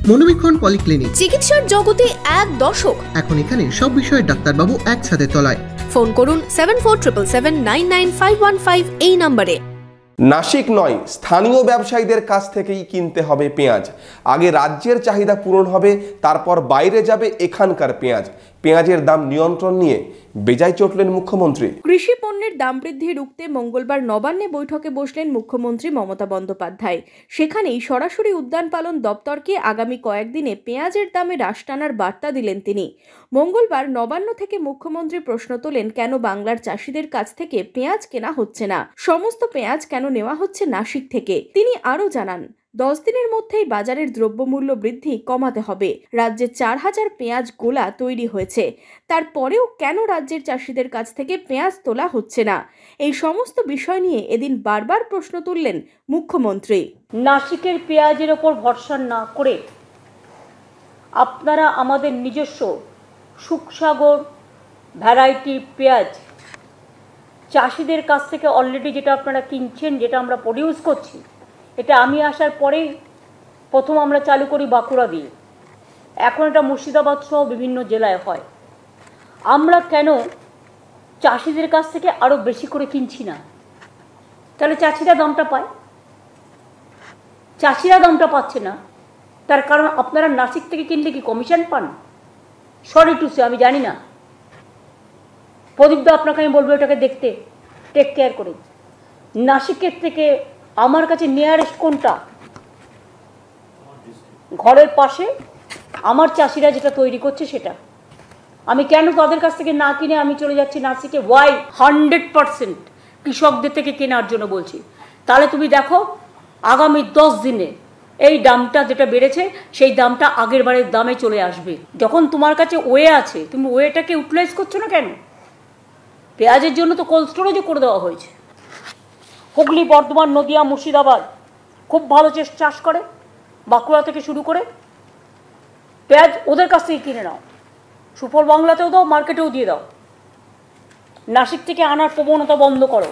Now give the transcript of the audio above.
মনোবীক্ষণ polyclinic, চিকিৎসার জগতে এক দশক। এখন এখানে সব বিষয়ে ডাক্তারবাবু একসাথে তলায়। ফোন করুন 7477999515 এই নম্বরে। নাসিক নয়, স্থানীয় ব্যবসায়ীদের কাছ থেকেই কিনতে হবে পেঁয়াজ। আগে রাজ্যের চাহিদা পূরণ হবে, তারপর বাইরে যাবে এখানকার পেঁয়াজ। পেঁয়াজের দাম নিয়ন্ত্রণ নিয়ে বেজায় চটলেন মুখ্যমন্ত্রী। কৃষি পণ্যের দাম বৃদ্ধি রুখতে মঙ্গলবার নবান্নে বৈঠকে বসলেন মুখ্যমন্ত্রী মমতা বন্দ্যোপাধ্যায়। সেখানেই সরাসরি উদ্যান পালন দপ্তরকে আগামী কয়েকদিনে পেঁয়াজের দামে হ্রাস টানার বার্তা দিলেন তিনি। মঙ্গলবার নবান্ন থেকে মুখ্যমন্ত্রী প্রশ্ন তোলেন, কেন বাংলার চাষিদের কাছ থেকে পেঁয়াজ কেনা হচ্ছে না, সমস্ত পেঁয়াজ কেন নেওয়া হচ্ছে নাসিক থেকে। তিনি আরও জানান, 10 দিনের মধ্যেই বাজারের দ্রব্যমূল্য বৃদ্ধি কমাতে হবে। রাজ্যে 4000 পেঁয়াজ গোলা তৈরি হয়েছে, তারপরেও কেন রাজ্যের চাষিদের কাছ থেকে পেঁয়াজ তোলা হচ্ছে না, এই সমস্ত বিষয় নিয়ে এদিন বারবার প্রশ্ন তুললেন মুখ্যমন্ত্রী। নাসিকের পেঁয়াজের ওপর ভরসা না করে আপনারা আমাদের নিজস্ব সুখসাগর ভ্যারাইটি পেঁয়াজ চাষিদের কাছ থেকে অলরেডি যেটা আপনারা কিনছেন, যেটা আমরা প্রডিউস করছি, এটা আমি আসার পরেই প্রথম আমরা চালু করি বাঁকুড়া দিয়ে, এখন এটা মুর্শিদাবাদ সহ বিভিন্ন জেলায় হয়। আমরা কেন চাষিদের কাছ থেকে আরও বেশি করে কিনছি না? তাহলে চাষিরা দামটা পায়, চাষিরা দামটা পাচ্ছে না, তার কারণ আপনারা নাসিক থেকে কিনলে কি কমিশন পান? সরি টু সে, আমি জানি না। প্রদীপদা, আপনাকে আমি বলবো এটাকে দেখতে, টেক কেয়ার করে। নাসিকের থেকে আমার কাছে নিয়ারেস্ট কোনটা? ঘরের পাশে আমার চাষিরা যেটা তৈরি করছে সেটা। আমি কেন তাদের কাছ থেকে না কিনে আমি চলে যাচ্ছি নাসিকে? ওয়াই? 100% কৃষকদের থেকে কেনার জন্য বলছি। তাহলে তুমি দেখো আগামী 10 দিনে এই দামটা যেটা বেড়েছে সেই দামটা আগের বারের দামে চলে আসবে। যখন তোমার কাছে ওয়ে আছে, তুমি ওয়েটাকে ইউটিলাইজ করছো না কেন? পেঁয়াজের জন্য তো কোল্ড স্টোরেজও করে দেওয়া হয়েছে। হুগলি, বর্ধমান, নদিয়া, মুর্শিদাবাদ খুব ভালো চাষ করে, বাঁকুড়া থেকে শুরু করে পেঁয়াজ ওদের কাছ থেকে কিনে নাও। সুফল বাংলাতেও দাও, মার্কেটেও দিয়ে দাও। নাসিক থেকে আনার প্রবণতা বন্ধ করো।